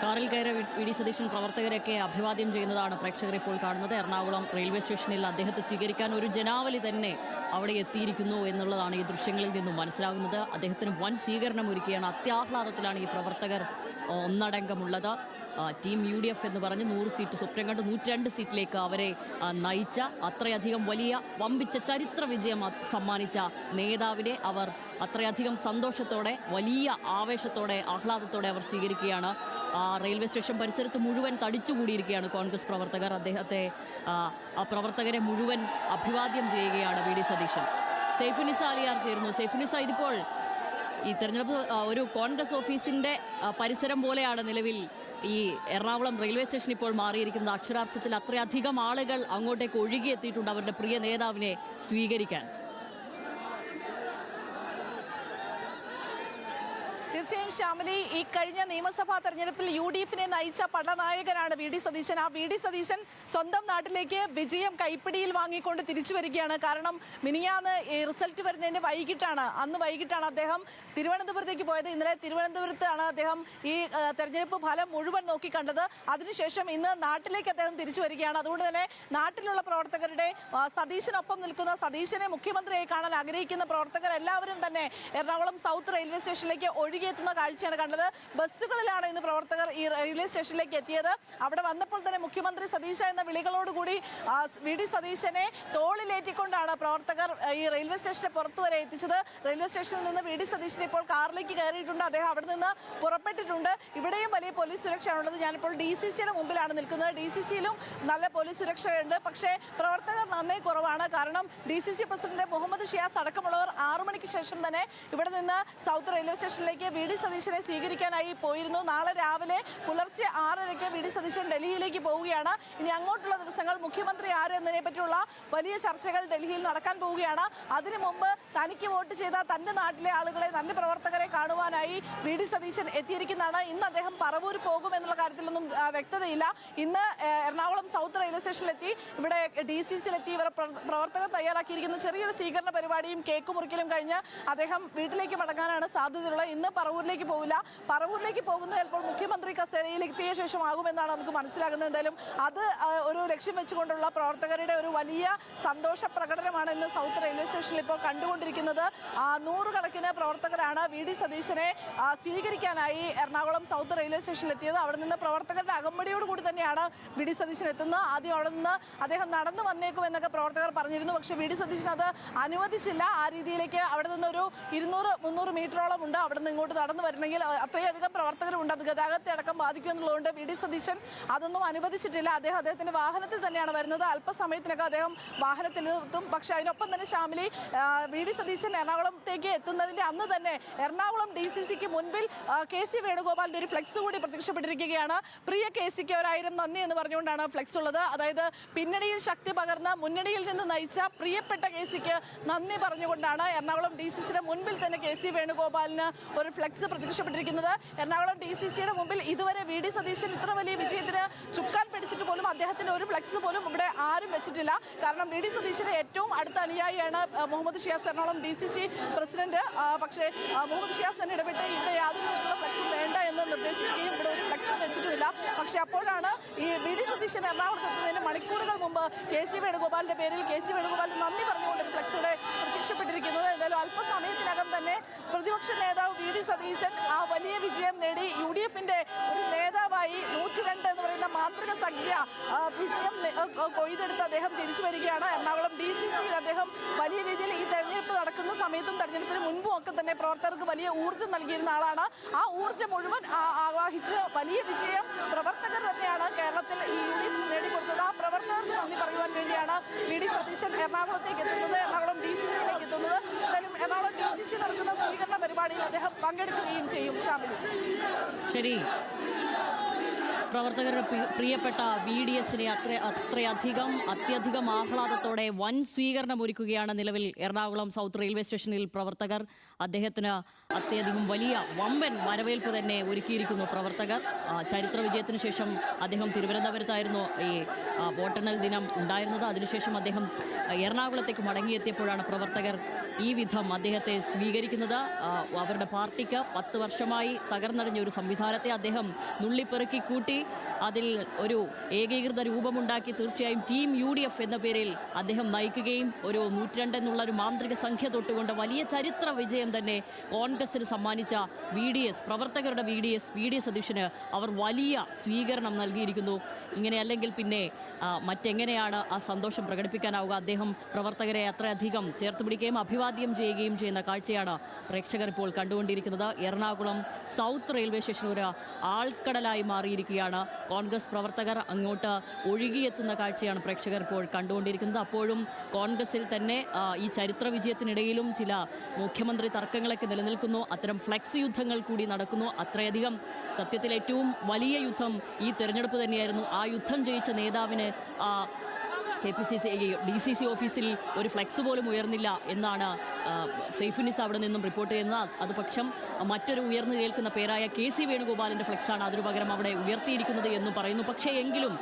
കാറിൽ കയറി V D Satheesan പ്രവർത്തകരെയൊക്കെ അഭിവാദ്യം ചെയ്യുന്നതാണ് പ്രേക്ഷകർ ഇപ്പോൾ കാണുന്നത്. എറണാകുളം റെയിൽവേ സ്റ്റേഷനിൽ അദ്ദേഹത്തെ സ്വീകരിക്കാൻ ഒരു ജനാവലി തന്നെ അവിടെ എത്തിയിരിക്കുന്നു എന്നുള്ളതാണ് ഈ ദൃശ്യങ്ങളിൽ നിന്നും മനസ്സിലാകുന്നത്. അദ്ദേഹത്തിന് വൻ സ്വീകരണം ഒരുക്കിയാണ്. അത്യാഹ്ലാദത്തിലാണ് ഈ പ്രവർത്തകർ ഒന്നടങ്കമുള്ളത്. ടീം UDF എന്ന് പറഞ്ഞ് 100 സീറ്റ് സ്വപ്നം കണ്ട് 102 സീറ്റിലേക്ക് അവരെ നയിച്ച, അത്രയധികം വലിയ വമ്പിച്ച ചരിത്ര വിജയം സമ്മാനിച്ച നേതാവിനെ അവർ അത്രയധികം സന്തോഷത്തോടെ, വലിയ ആവേശത്തോടെ, ആഹ്ലാദത്തോടെ അവർ സ്വീകരിക്കുകയാണ്. റെയിൽവേ സ്റ്റേഷൻ പരിസരത്ത് മുഴുവൻ തടിച്ചുകൂടിയിരിക്കുകയാണ് കോൺഗ്രസ് പ്രവർത്തകർ. അദ്ദേഹത്തെ പ്രവർത്തകരെ മുഴുവൻ അഭിവാദ്യം ചെയ്യുകയാണ് വി ഡി സതീശൻ. സൈഫുനിസ അലിയാർ ചേരുന്നു. സൈഫുനിസ, ഇതിപ്പോൾ ഈ തെരഞ്ഞെടുപ്പ് ഒരു കോൺഗ്രസ് ഓഫീസിൻ്റെ പരിസരം പോലെയാണ് നിലവിൽ ഈ എറണാകുളം റെയിൽവേ സ്റ്റേഷൻ ഇപ്പോൾ മാറിയിരിക്കുന്നത്. അക്ഷരാർത്ഥത്തിൽ അത്രയധികം ആളുകൾ അങ്ങോട്ടേക്ക് ഒഴുകിയെത്തിയിട്ടുണ്ട് അവരുടെ പ്രിയ നേതാവിനെ സ്വീകരിക്കാൻ. തീർച്ചയായും ശ്യാമലി, ഈ കഴിഞ്ഞ നിയമസഭാ തെരഞ്ഞെടുപ്പിൽ UDFനെ നയിച്ച പടനായകനാണ് വി ഡി സതീശൻ. ആ വി ഡി സതീശൻ സ്വന്തം നാട്ടിലേക്ക് വിജയം കൈപ്പിടിയിൽ വാങ്ങിക്കൊണ്ട് തിരിച്ചു വരികയാണ്. കാരണം മിനിഞ്ഞാന്ന് ഈ റിസൾട്ട് വരുന്നതിന് അന്ന് വൈകിട്ടാണ് അദ്ദേഹം തിരുവനന്തപുരത്തേക്ക് പോയത്. ഇന്നലെ തിരുവനന്തപുരത്താണ് അദ്ദേഹം ഈ തെരഞ്ഞെടുപ്പ് ഫലം മുഴുവൻ നോക്കിക്കണ്ടത്. അതിനുശേഷം ഇന്ന് നാട്ടിലേക്ക് അദ്ദേഹം തിരിച്ചു വരികയാണ്. അതുകൊണ്ട് തന്നെ നാട്ടിലുള്ള പ്രവർത്തകരുടെ, സതീശനൊപ്പം നിൽക്കുന്ന, സതീശനെ മുഖ്യമന്ത്രിയായി കാണാൻ ആഗ്രഹിക്കുന്ന പ്രവർത്തകർ എല്ലാവരും തന്നെ എറണാകുളം സൗത്ത് റെയിൽവേ സ്റ്റേഷനിലേക്ക് ഒഴുകിയെത്തുന്ന കാഴ്ചയാണ് കണ്ടത്. ബസ്സുകളിലാണ് ഇന്ന് പ്രവർത്തകർ ഈ റെയിൽവേ സ്റ്റേഷനിലേക്ക് എത്തിയത്. അവിടെ വന്നപ്പോൾ തന്നെ മുഖ്യമന്ത്രി സതീശ എന്ന വിളികളോടുകൂടി വി ഡി സതീശനെ തോളിലേറ്റിക്കൊണ്ടാണ് പ്രവർത്തകർ ഈ റെയിൽവേ സ്റ്റേഷന് പുറത്തു വരെ എത്തിച്ചത്. റെയിൽവേ സ്റ്റേഷനിൽ നിന്ന് വി ഡി സതീശൻ ഇപ്പോൾ കാറിലേക്ക് കയറിയിട്ടുണ്ട്. അദ്ദേഹം അവിടെ നിന്ന് പുറപ്പെട്ടിട്ടുണ്ട്. ഇവിടെയും വലിയ പോലീസ് സുരക്ഷയാണുള്ളത്. ഞാനിപ്പോൾ DCCയുടെ മുമ്പിലാണ് നിൽക്കുന്നത്. DCCയിലും നല്ല പോലീസ് സുരക്ഷയുണ്ട്. പക്ഷേ പ്രവർത്തകർ നന്നേ കുറവാണ്. കാരണം DCC പ്രസിഡന്റ് മുഹമ്മദ് ഷിയാസ് അടക്കമുള്ളവർ 6 മണിക്ക് ശേഷം തന്നെ ഇവിടെ നിന്ന് സൗത്ത് റെയിൽവേ സ്റ്റേഷനിലേക്ക് വി ഡി സതീശനെ സ്വീകരിക്കാനായി പോയിരുന്നു. നാളെ രാവിലെ പുലർച്ചെ 6:30 വി ഡി സതീശൻ ഡൽഹിയിലേക്ക് പോവുകയാണ്. ഇനി അങ്ങോട്ടുള്ള ദിവസങ്ങൾ മുഖ്യമന്ത്രി ആര് എന്നതിനെ പറ്റിയുള്ള വലിയ ചർച്ചകൾ ഡൽഹിയിൽ നടക്കാൻ പോവുകയാണ്. അതിനു മുമ്പ് തനിക്ക് വോട്ട് ചെയ്ത തൻ്റെ നാട്ടിലെ ആളുകളെ, തൻ്റെ പ്രവർത്തകരെ കാണുവാനായി വി ഡി സതീശൻ എത്തിയിരിക്കുന്നതാണ്. ഇന്ന് അദ്ദേഹം പറവൂർ പോകുമെന്നുള്ള കാര്യത്തിലൊന്നും വ്യക്തതയില്ല. ഇന്ന് എറണാകുളം സൗത്ത് റെയിൽവേ സ്റ്റേഷനിലെത്തി ഇവിടെ DCCയിലെത്തി ഇവർ പ്രവർത്തകർ തയ്യാറാക്കിയിരിക്കുന്ന ചെറിയൊരു സ്വീകരണ പരിപാടിയും കേക്ക് മുറിക്കലും കഴിഞ്ഞ് അദ്ദേഹം വീട്ടിലേക്ക് മടങ്ങാനാണ് സാധ്യതയുള്ളത്. ഇന്ന് പറവൂരിലേക്ക് പോവില്ല. പറവൂരിലേക്ക് പോകുന്നത് ചിലപ്പോൾ മുഖ്യമന്ത്രി കസേരയിൽ എത്തിയ ശേഷമാകുമെന്നാണ് നമുക്ക് മനസ്സിലാകുന്നത്. എന്തായാലും അത് ഒരു ലക്ഷ്യം വെച്ചുകൊണ്ടുള്ള പ്രവർത്തകരുടെ ഒരു വലിയ സന്തോഷ പ്രകടനമാണ് ഇന്ന് സൗത്ത് റെയിൽവേ സ്റ്റേഷനിൽ ഇപ്പോൾ കണ്ടുകൊണ്ടിരിക്കുന്നത്. 100 കണക്കിന് പ്രവർത്തകരാണ് വി ഡി സതീശനെ സ്വീകരിക്കാനായി എറണാകുളം സൗത്ത് റെയിൽവേ സ്റ്റേഷനിലെത്തിയത്. അവിടെ നിന്ന് പ്രവർത്തകരുടെ അകമ്പടിയോടുകൂടി തന്നെയാണ് വി ഡി സതീശൻ എത്തുന്നത്. ആദ്യം അവിടെ നിന്ന് അദ്ദേഹം നടന്നു വന്നേക്കും എന്നൊക്കെ പ്രവർത്തകർ പറഞ്ഞിരുന്നു. പക്ഷേ വി ഡി സതീശൻ അത് അനുവദിച്ചില്ല. ആ രീതിയിലേക്ക് അവിടെ നിന്നൊരു 200-300 മീറ്ററോളം ഉണ്ട്. അവിടെ നിന്ന് ഇങ്ങോട്ട് നടന്നു വരണമെങ്കിൽ അത്രയധികം പ്രവർത്തകരുണ്ട്. അത് ഗതാഗതത്തെ അടക്കം ബാധിക്കുമെന്നുള്ളതുകൊണ്ട് വി ഡി സതീശൻ അതൊന്നും അനുവദിച്ചിട്ടില്ല. അദ്ദേഹത്തിൻ്റെ വാഹനത്തിൽ തന്നെയാണ് വരുന്നത്. അല്പസമയത്തിനൊക്കെ അദ്ദേഹം വാഹനത്തിലെത്തും. പക്ഷേ അതിനൊപ്പം തന്നെ ശ്യാമിലി, വി ഡി സതീശൻ എറണാകുളത്തേക്ക് എത്തുന്നതിൻ്റെ അന്ന് തന്നെ എറണാകുളം DCCക്ക് മുൻപിൽ KC വേണുഗോപാലിൻ്റെ ഒരു ഫ്ലെക്സ് കൂടി പ്രത്യക്ഷപ്പെട്ടിരിക്കുകയാണ്. പ്രിയ KCക്ക് 1000 നന്ദി എന്ന് പറഞ്ഞുകൊണ്ടാണ് ഫ്ലെക്സ് ഉള്ളത്. അതായത് പിന്നണിയിൽ ശക്തി പകർന്ന് മുന്നണിയിൽ നിന്ന് നയിച്ച പ്രിയപ്പെട്ട KCക്ക് നന്ദി പറഞ്ഞുകൊണ്ടാണ് എറണാകുളം DCCയുടെ മുൻപിൽ തന്നെ KC വേണുഗോപാലിന് ഒരു ഫ്ലെക്സ് പ്രത്യക്ഷപ്പെട്ടിരിക്കുന്നത്. എറണാകുളം DCCയുടെ മുമ്പിൽ ഇതുവരെ വി ഡി സതീശൻ ഇത്ര വലിയ വിജയത്തിന് ചുക്കാൻ പിടിച്ചിട്ട് പോലും അദ്ദേഹത്തിൻ്റെ ഒരു ഫ്ലെക്സ് പോലും ഇവിടെ ആരും വെച്ചിട്ടില്ല. കാരണം വി ഡി സതീശൻ്റെ ഏറ്റവും അടുത്ത അനുയായിയാണ് മുഹമ്മദ് ഷിയാസ്, എറണാകുളം DCC പ്രസിഡന്റ്. പക്ഷേ മുഹമ്മദ് ഷിയാസ് തന്നെ ഇടപെട്ട് ഇവിടെ യാതൊരു തരത്തിലുള്ള ഫ്ലെക്സും വേണ്ട എന്ന് നിർദ്ദേശിക്കുകയും ഇവിടെ ഒരു ഫ്ലെക്സും വെച്ചിട്ടുമില്ല. പക്ഷേ അപ്പോഴാണ് ഈ വി ഡി സതീശൻ എറണാകുളത്ത് എത്തുന്നതിന് മണിക്കൂറുകൾ മുമ്പ് KC വേണുഗോപാലിൻ്റെ പേരിൽ KC വേണുഗോപാലിന് നന്ദി പറഞ്ഞുകൊണ്ട് ഒരു ഫ്ലെക്സ് ഇവിടെ പ്രത്യക്ഷപ്പെട്ടിരിക്കുന്നത്. എന്തായാലും അല്പസമയത്തിനകം തന്നെ പ്രതിപക്ഷ നേതാവ് വി ഡി സതീശൻ ആ വലിയ വിജയം നേടി UDFന്റെ ഒരു നേതാവായി 102 എന്ന് പറയുന്ന മാന്ത്രിക സംഖ്യ വിജയം കൊയ്തെടുത്ത് അദ്ദേഹം തിരിച്ചു വരികയാണ്. എറണാകുളം DCCയിൽ അദ്ദേഹം വലിയ രീതിയിൽ ഈ തെരഞ്ഞെടുപ്പ് നടക്കുന്ന സമയത്തും തെരഞ്ഞെടുപ്പിന് മുൻപും ഒക്കെ തന്നെ പ്രവർത്തകർക്ക് വലിയ ഊർജ്ജം നൽകിയിരുന്ന ആളാണ്. ആ ഊർജ്ജം മുഴുവൻ ആവാഹിച്ച് വലിയ വിജയം പ്രവർത്തകർ തന്നെയാണ് കേരളത്തിൽ ഈ UDF നേടിക്കൊടുത്തത്. ആ പ്രവർത്തകർക്ക് നന്ദി പറയുവാൻ വേണ്ടിയാണ് വി ഡി സതീശൻ എറണാകുളത്തേക്ക് എത്തുന്നത്, എറണാകുളം DCCയിലേക്ക് എത്തുന്നത്. എന്തായാലും എറണാകുളം DCC നടക്കുന്ന സ്വീകരണ പരിപാടിയിൽ അദ്ദേഹം പങ്കെടുക്കുകയും ചെയ്യും. ശ്യാമിലി, ശരി. പ്രവർത്തകരുടെ പ്രിയപ്പെട്ട VDSനെ അത്യധികം ആഹ്ലാദത്തോടെ വൻ സ്വീകരണം ഒരുക്കുകയാണ് നിലവിൽ എറണാകുളം സൗത്ത് റെയിൽവേ സ്റ്റേഷനിൽ പ്രവർത്തകർ. അദ്ദേഹത്തിന് അത്യധികം വലിയ വമ്പൻ വരവേൽപ്പ് തന്നെ ഒരുക്കിയിരിക്കുന്നു പ്രവർത്തകർ. ചരിത്ര വിജയത്തിന് ശേഷം അദ്ദേഹം തിരുവനന്തപുരത്തായിരുന്നു ഈ വോട്ടെണ്ണൽ ദിനം ഉണ്ടായിരുന്നത്. അതിനുശേഷം അദ്ദേഹം എറണാകുളത്തേക്ക് മടങ്ങിയെത്തിയപ്പോഴാണ് പ്രവർത്തകർ ഈ വിധം അദ്ദേഹത്തെ സ്വീകരിക്കുന്നത്. അവരുടെ പാർട്ടിക്ക് 10 വർഷമായി തകർന്നടിഞ്ഞ ഒരു സംവിധാനത്തെ അദ്ദേഹം നുള്ളിപ്പെറുക്കി കൂട്ടി അതിൽ ഒരു ഏകീകൃത രൂപമുണ്ടാക്കി തീർച്ചയായും ടീം UDF എന്ന പേരിൽ അദ്ദേഹം നയിക്കുകയും ഒരു 102 എന്നുള്ള ഒരു മാന്ത്രിക സംഖ്യ തൊട്ടുകൊണ്ട് വലിയ ചരിത്ര വിജയം തന്നെ കോൺഗ്രസിന് സമ്മാനിച്ച പ്രവർത്തകരുടെ VD സതീശന് അവർ വലിയ സ്വീകരണം നൽകിയിരിക്കുന്നു. ഇങ്ങനെയല്ലെങ്കിൽ പിന്നെ മറ്റെങ്ങനെയാണ് ആ സന്തോഷം പ്രകടിപ്പിക്കാനാവുക? അദ്ദേഹം പ്രവർത്തകരെ അത്രയധികം ചേർത്ത് പിടിക്കുകയും അഭിവാദ്യം ചെയ്യുകയും ചെയ്യുന്ന കാഴ്ചയാണ് പ്രേക്ഷകർ ഇപ്പോൾ കണ്ടുകൊണ്ടിരിക്കുന്നത്. എറണാകുളം സൗത്ത് റെയിൽവേ സ്റ്റേഷൻ ഒരു ആൾക്കടലായി മാറിയിരിക്കുകയാണ്. കോൺഗ്രസ് പ്രവർത്തകർ അങ്ങോട്ട് ഒഴുകിയെത്തുന്ന കാഴ്ചയാണ് പ്രേക്ഷകർ ഇപ്പോൾ കണ്ടുകൊണ്ടിരിക്കുന്നത്. അപ്പോഴും കോൺഗ്രസിൽ തന്നെ ഈ ചരിത്ര വിജയത്തിനിടയിലും ചില മുഖ്യമന്ത്രി തർക്കങ്ങളൊക്കെ നിലനിൽക്കുന്നു. അത്തരം ഫ്ലെക്സ് യുദ്ധങ്ങൾ കൂടി നടക്കുന്നു. അത്രയധികം സത്യത്തിൽ ഏറ്റവും വലിയ യുദ്ധം ഈ തെരഞ്ഞെടുപ്പ് തന്നെയായിരുന്നു. ആ യുദ്ധം ജയിച്ച നേതാവിന് DCC ഓഫീസിൽ ഒരു ഫ്ലെക്സ് പോലും ഉയർന്നില്ല എന്നാണ് സൈഫുനിസ് അവിടെ നിന്നും റിപ്പോർട്ട് ചെയ്യുന്നത്. അത് പക്ഷം മറ്റൊരു ഉയർന്നു കേൾക്കുന്ന പേരായ KC വേണുഗോപാലിൻ്റെ ഫ്ലെക്സാണ് അതിനു പകരം അവിടെ ഉയർത്തിയിരിക്കുന്നത് എന്നും പറയുന്നു. പക്ഷേ എങ്കിലും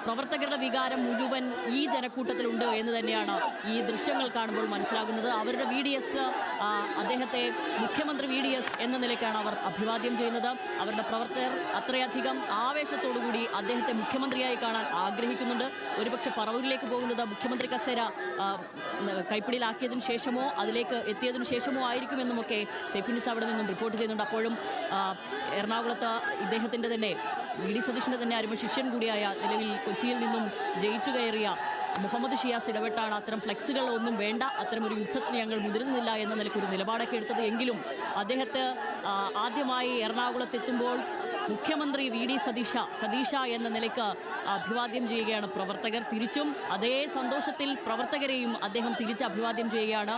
പ്രവർത്തകരുടെ വികാരം മുഴുവൻ ഈ ജനക്കൂട്ടത്തിലുണ്ട് എന്ന് തന്നെയാണ് ഈ ദൃശ്യങ്ങൾ കാണുമ്പോൾ മനസ്സിലാകുന്നത്. അവരുടെ VDS അദ്ദേഹത്തെ മുഖ്യമന്ത്രി VDS എന്ന നിലയ്ക്കാണ് അവർ അഭിവാദ്യം ചെയ്യുന്നത്. അവരുടെ പ്രവർത്തകർ അത്രയധികം ആവേശത്തോടുകൂടി അദ്ദേഹത്തെ മുഖ്യമന്ത്രിയായി കാണാൻ ആഗ്രഹിക്കുന്നുണ്ട്. ഒരുപക്ഷെ പറവൂരിലേക്ക് പോകുന്നത് മുഖ്യമന്ത്രി കസേര കൈപ്പിടിയിലാക്കിയതിനു ശേഷമോ അതിലേക്ക് എത്തിയതിനു ശേഷമോ ആയിരിക്കുമെന്നുമൊക്കെ സൈഫുനിസ് അവിടെ നിന്നും റിപ്പോർട്ട് ചെയ്യുന്നുണ്ട്. അപ്പോഴും എറണാകുളത്ത് ഇദ്ദേഹത്തിൻ്റെ തന്നെ VD സതീശൻ്റെ തന്നെ അരുമ ശിഷ്യൻ കൂടിയായ നിലവിൽ കൊച്ചിയിൽ നിന്നും ജയിച്ചു കയറിയ മുഹമ്മദ് ഷിയാസ് ഇടപെട്ടാണ് അത്തരം ഫ്ലെക്സുകൾ ഒന്നും വേണ്ട, അത്തരമൊരു യുദ്ധത്തിന് ഞങ്ങൾ മുതിരുന്നില്ല എന്ന നിലയ്ക്കൊരു നിലപാടൊക്കെ എടുത്തത്. എങ്കിലും അദ്ദേഹത്തെ ആദ്യമായി എറണാകുളത്തെത്തുമ്പോൾ മുഖ്യമന്ത്രി VD സതീശ എന്ന നിലയ്ക്ക് അഭിവാദ്യം ചെയ്യുകയാണ് പ്രവർത്തകർ. തിരിച്ചും അതേ സന്തോഷത്തിൽ പ്രവർത്തകരെയും അദ്ദേഹം തിരിച്ച് അഭിവാദ്യം ചെയ്യുകയാണ്.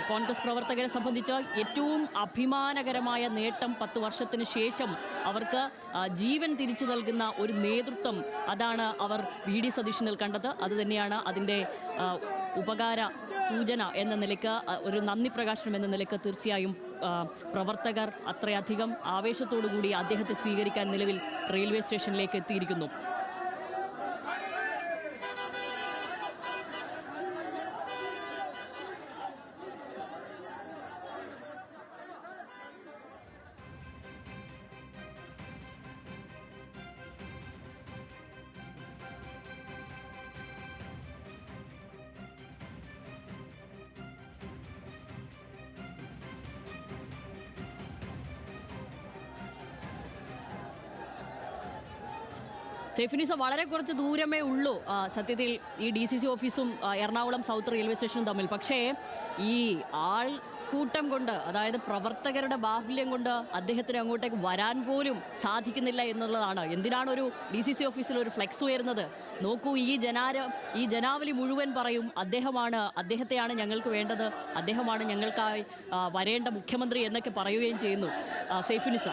കോൺഗ്രസ് പ്രവർത്തകരെ സംബന്ധിച്ച് ഏറ്റവും അഭിമാനകരമായ നേട്ടം 10 വർഷത്തിന് ശേഷം അവർക്ക് ജീവൻ തിരിച്ചു നൽകുന്ന ഒരു നേതൃത്വം, അതാണ് അവർ VD സതീശനിൽ കണ്ടത്. അതുതന്നെയാണ് അതിൻ്റെ ഉപകാര സൂചന എന്ന നിലയ്ക്ക്, ഒരു നന്ദി പ്രകാശനം എന്ന നിലയ്ക്ക് തീർച്ചയായും പ്രവർത്തകർ അത്രയധികം ആവേശത്തോടു കൂടി അദ്ദേഹത്തെ സ്വീകരിക്കാൻ നിലവിൽ റെയിൽവേ സ്റ്റേഷനിലേക്ക് എത്തിയിരിക്കുന്നു. സൈഫുനിസ വളരെ കുറച്ച് ദൂരമേ ഉള്ളൂ സത്യത്തിൽ ഈ DCC ഓഫീസും എറണാകുളം സൗത്ത് റെയിൽവേ സ്റ്റേഷനും തമ്മിൽ. പക്ഷേ ഈ കൂട്ടം കൊണ്ട്, അതായത് പ്രവർത്തകരുടെ ബാഹുല്യം കൊണ്ട് അദ്ദേഹത്തിന് അങ്ങോട്ടേക്ക് വരാൻ പോലും സാധിക്കുന്നില്ല എന്നുള്ളതാണ്. എന്തിനാണ് ഒരു DCC ഓഫീസിൽ ഒരു ഫ്ലെക്സ് ഉയരുന്നത്? നോക്കൂ, ഈ ജനാവലി മുഴുവൻ പറയും അദ്ദേഹത്തെയാണ് ഞങ്ങൾക്ക് വേണ്ടത്, അദ്ദേഹമാണ് ഞങ്ങൾക്കായി വരേണ്ട മുഖ്യമന്ത്രി എന്നൊക്കെ പറയുകയും ചെയ്യുന്നു. സൈഫുനിസ,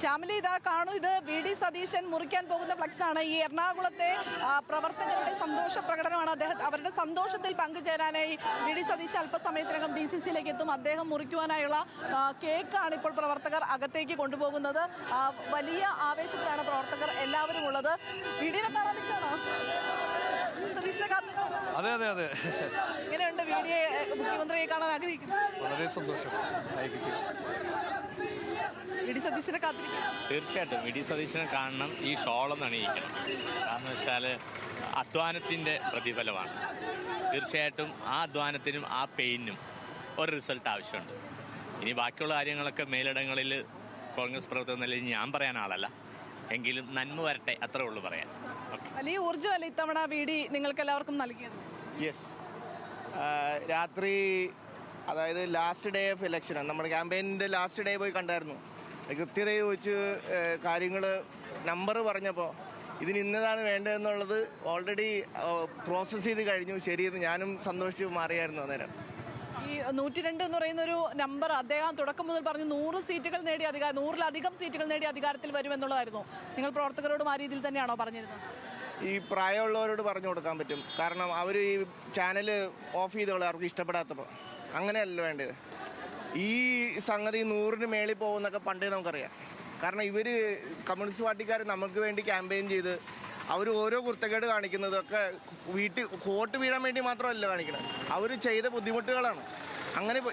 ശ്യാമിലി, ഇതാ കാണൂ, ഇത് VD സതീശൻ മുറിക്കാൻ പോകുന്ന ഫ്ലക്സ് ആണ്. ഈ എറണാകുളത്തെ പ്രവർത്തകരുടെ സന്തോഷ പ്രകടനമാണ്. അവരുടെ സന്തോഷത്തിൽ പങ്കുചേരാനായി VD സതീശൻ അല്പസമയത്തിനകം DCCയിലേക്ക് എത്തും. അദ്ദേഹം മുറിക്കുവാനായുള്ള കേക്കാണ് ഇപ്പോൾ പ്രവർത്തകർ അകത്തേക്ക് കൊണ്ടുപോകുന്നത്. വലിയ ആവേശത്തിലാണ് പ്രവർത്തകർ എല്ലാവരും ഉള്ളത്. VDനെ കാണാൻ നിൽക്കണോ? സതീശനെ കാത്തിരിക്കണോ? അതെ അതെ അതെ. എങ്ങനെയുണ്ട് VDയെ മുഖ്യമന്ത്രിയെ കാണാൻ ആഗ്രഹിക്കുന്നത്? വളരെ സന്തോഷം. തീർച്ചയായിട്ടും VD സതീശനെ കാണണം, ഈ ഷോളൊന്ന് അണിയിക്കണം. കാരണം വെച്ചാൽ അധ്വാനത്തിൻ്റെ പ്രതിഫലമാണ്. തീർച്ചയായിട്ടും ആ അധ്വാനത്തിനും ആ പെയിനും ഒരു റിസൾട്ട് ആവശ്യമുണ്ട്. ഇനി ബാക്കിയുള്ള കാര്യങ്ങളൊക്കെ മേലിടങ്ങളിൽ കോൺഗ്രസ് പ്രവർത്തകർ നിലയിൽ ഞാൻ പറയാൻ ആളല്ല, എങ്കിലും നന്മ വരട്ടെ, അത്രേ ഉള്ളൂ പറയാൻ. വലിയ ഊർജ്ജമല്ല ഇത്തവണ VD നിങ്ങൾക്ക് എല്ലാവർക്കും നൽകിയത്? യെസ്, രാത്രി, അതായത് ലാസ്റ്റ് ഡേ ഓഫ് ഇലക്ഷൻ, നമ്മുടെ ക്യാമ്പയിനിൻ്റെ ലാസ്റ്റ് ഡേ പോയി കണ്ടായിരുന്നു. കൃത്യത ചോദിച്ച് കാര്യങ്ങൾ നമ്പർ പറഞ്ഞപ്പോൾ ഇതിന് ഇന്നതാണ് വേണ്ടതെന്നുള്ളത് ഓൾറെഡി പ്രോസസ്സ് ചെയ്ത് കഴിഞ്ഞു. ശരിയെന്ന് ഞാനും സന്തോഷിച്ച് മാറിയായിരുന്നു അന്നേരം. ഈ 102 എന്ന് പറയുന്ന ഒരു നമ്പർ അദ്ദേഹം തുടക്കം മുതൽ പറഞ്ഞു 100 സീറ്റുകൾ നേടി 100-ലധികം സീറ്റുകൾ നേടി അധികാരത്തിൽ വരുമെന്നുള്ളതായിരുന്നു. നിങ്ങൾ പ്രവർത്തകരോടും ആ രീതിയിൽ തന്നെയാണോ പറഞ്ഞിരുന്നത്? ഈ പ്രായമുള്ളവരോട് പറഞ്ഞു കൊടുക്കാൻ പറ്റും. കാരണം അവർ ഈ ചാനൽ ഓഫ് ചെയ്തോളൂ അവർക്ക് ഇഷ്ടപ്പെടാത്തപ്പോൾ. അങ്ങനെയല്ല വേണ്ടത്. ഈ സംഗതി 100-ന് മേളിൽ പോകുമെന്നൊക്കെ പണ്ടേ നമുക്കറിയാം. കാരണം ഇവർ കമ്മ്യൂണിസ്റ്റ് പാർട്ടിക്കാർ നമുക്ക് വേണ്ടി ക്യാമ്പയിൻ ചെയ്ത് അവർ ഓരോ കുർത്തക്കേട് കാണിക്കുന്നതൊക്കെ വോട്ട് വീഴാൻ വേണ്ടി മാത്രമല്ല കാണിക്കുന്നത്. അവർ ചെയ്ത ബുദ്ധിമുട്ടുകളാണ്.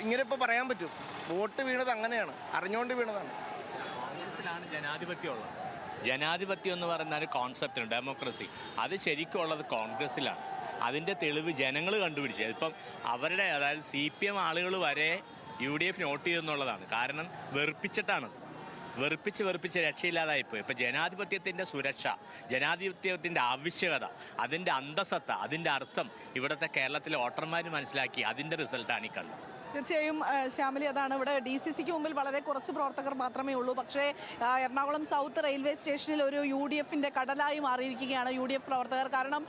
ഇങ്ങനെ ഇപ്പോൾ പറയാൻ പറ്റും. വോട്ട് വീണത് അങ്ങനെയാണ്, അറിഞ്ഞുകൊണ്ട് വീണതാണ്. കോൺഗ്രസിലാണ് ജനാധിപത്യം ഉള്ളത്. ജനാധിപത്യം എന്ന് പറയുന്ന ഒരു കോൺസെപ്റ്റാണ്, ഡെമോക്രസി. അത് ശരിക്കും ഉള്ളത് കോൺഗ്രസ്സിലാണ്. അതിൻ്റെ തെളിവ് ജനങ്ങൾ കണ്ടുപിടിച്ചത്. ഇപ്പം അവരുടെ, അതായത് CPM ആളുകൾ വരെ UDF നോട്ട് ചെയ്തെന്നുള്ളതാണ്. കാരണം വെറുപ്പിച്ചിട്ടാണത്. വെറുപ്പിച്ച് രക്ഷയില്ലാതായിപ്പോയി. ഇപ്പം ജനാധിപത്യത്തിൻ്റെ സുരക്ഷ, ജനാധിപത്യത്തിൻ്റെ ആവശ്യകത, അതിൻ്റെ അന്തസത്ത, അതിൻ്റെ അർത്ഥം ഇവിടുത്തെ കേരളത്തിലെ വോട്ടർമാർ മനസ്സിലാക്കി. അതിൻ്റെ റിസൾട്ടാണ് ഈ കണ്ടത്. തീർച്ചയായും ശ്യാമിലി, അതാണ് ഇവിടെ DCCക്ക് മുമ്പിൽ വളരെ കുറച്ച് പ്രവർത്തകർ മാത്രമേ ഉള്ളൂ. പക്ഷേ എറണാകുളം സൗത്ത് റെയിൽവേ സ്റ്റേഷനിൽ ഒരു UDFന്റെ കടലായി മാറിയിരിക്കുകയാണ് UDF പ്രവർത്തകർ. കാരണം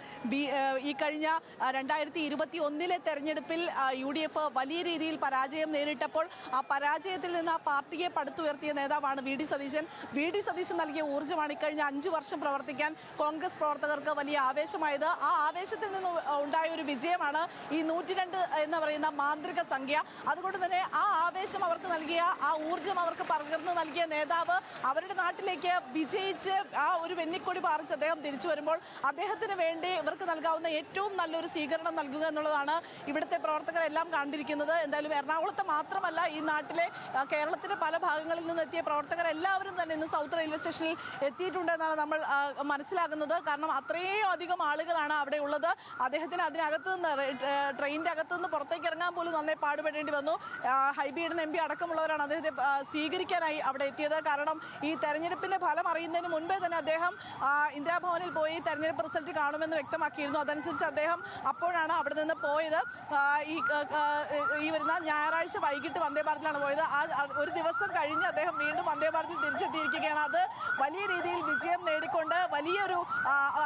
ഈ കഴിഞ്ഞ 2021 തെരഞ്ഞെടുപ്പിൽ UDF വലിയ രീതിയിൽ പരാജയം നേരിട്ടപ്പോൾ ആ പരാജയത്തിൽ നിന്ന് ആ പാർട്ടിയെ പടുത്തുയർത്തിയ നേതാവാണ് VD സതീശൻ. VD സതീശൻ നൽകിയ ഊർജ്ജമാണ് ഇക്കഴിഞ്ഞ 5 വർഷം പ്രവർത്തിക്കാൻ കോൺഗ്രസ് പ്രവർത്തകർക്ക് വലിയ ആവേശമായത്. ആ ആവേശത്തിൽ നിന്ന് ഉണ്ടായ ഒരു വിജയമാണ് ഈ 102 എന്ന് പറയുന്ന മാന്ത്രിക സംഖ്യ. അതുകൊണ്ട് തന്നെ ആ ആവേശം അവർക്ക് നൽകിയ, ആ ഊർജ്ജം അവർക്ക് പകർന്നു നൽകിയ നേതാവ് അവരുടെ നാട്ടിലേക്ക് വിജയിച്ച് ആ ഒരു വെന്നിക്കൊടി പാറിച്ച് അദ്ദേഹം തിരിച്ചു വരുമ്പോൾ അദ്ദേഹത്തിന് വേണ്ടി ഇവർക്ക് നൽകാവുന്ന ഏറ്റവും നല്ലൊരു സ്വീകരണം നൽകുക എന്നുള്ളതാണ് ഇവിടുത്തെ പ്രവർത്തകരെല്ലാം കണ്ടിരിക്കുന്നത്. എന്തായാലും എറണാകുളത്ത് മാത്രമല്ല, ഈ നാട്ടിലെ കേരളത്തിന്റെ പല ഭാഗങ്ങളിൽ നിന്ന് എത്തിയ പ്രവർത്തകരെല്ലാവരും തന്നെ ഇന്ന് സൗത്ത് റെയിൽവേ സ്റ്റേഷനിൽ എത്തിയിട്ടുണ്ടെന്നാണ് നമ്മൾ മനസ്സിലാക്കുന്നത്. കാരണം അത്രയും അധികം ആളുകളാണ് അവിടെ ഉള്ളത്. അദ്ദേഹത്തിന് അതിനകത്ത് നിന്ന്, ട്രെയിനിൻ്റെ അകത്ത് നിന്ന് പുറത്തേക്ക് ഇറങ്ങാൻ പോലും നന്നേ പാടുപെടേണ്ടി വന്നു. ഹൈബിയുടെ MP അടക്കമുള്ളവരാണ് അദ്ദേഹത്തെ സ്വീകരിക്കാനായി അവിടെ എത്തിയത്. കാരണം ഈ തെരഞ്ഞെടുപ്പിന്റെ ഫലം അറിയുന്നതിന് മുൻപേ തന്നെ അദ്ദേഹം ഇന്ദിരാഭവനിൽ പോയി തെരഞ്ഞെടുപ്പ് റിസൾട്ട് കാണുമെന്ന് വ്യക്തമാക്കിയിരുന്നു. അതനുസരിച്ച് അദ്ദേഹം അപ്പോഴാണ് അവിടെ നിന്ന് പോയത്. ഈ വരുന്ന ഞായറാഴ്ച വൈകിട്ട് വന്ദേ ഭാരതിലാണ് പോയത്. ഒരു ദിവസം കഴിഞ്ഞ് അദ്ദേഹം വീണ്ടും വന്ദേ ഭാരതിൽ തിരിച്ചെത്തിയിരിക്കുകയാണ്. അത് വലിയ രീതിയിൽ വിജയം നേടിക്കൊണ്ട് വലിയൊരു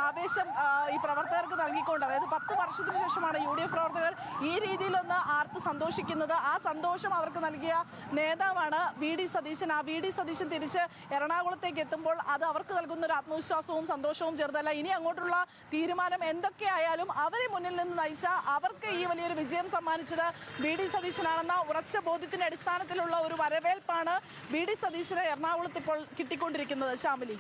ആവേശം ഈ പ്രവർത്തകർക്ക് നൽകിക്കൊണ്ട്, അതായത് 10 വർഷത്തിന് ശേഷമാണ് UDF പ്രവർത്തകർ ഈ രീതിയിലൊന്ന് ആർത്ത് സന്തോഷിക്കുന്നത്. ആ സന്തോഷം അവർക്ക് നൽകിയ നേതാവാണ് VD സതീശൻ. ആ VD സതീശൻ തിരിച്ച് എറണാകുളത്തേക്ക് എത്തുമ്പോൾ അത് അവർക്ക് നൽകുന്ന ഒരു ആത്മവിശ്വാസവും സന്തോഷവും ചെറുതല്ല. ഇനി അങ്ങോട്ടുള്ള തീരുമാനം എന്തൊക്കെയായാലും അവരെ മുന്നിൽ നിന്ന് നയിച്ച, അവർക്ക് ഈ വലിയൊരു വിജയം സമ്മാനിച്ചത് VD സതീശനാണെന്ന ഉറച്ച ബോധ്യത്തിന്റെ അടിസ്ഥാനത്തിലുള്ള ഒരു വരവേൽപ്പാണ് VD സതീശന് എറണാകുളത്ത് ഇപ്പോൾ കിട്ടിക്കൊണ്ടിരിക്കുന്നത്. ശ്യാമിലി.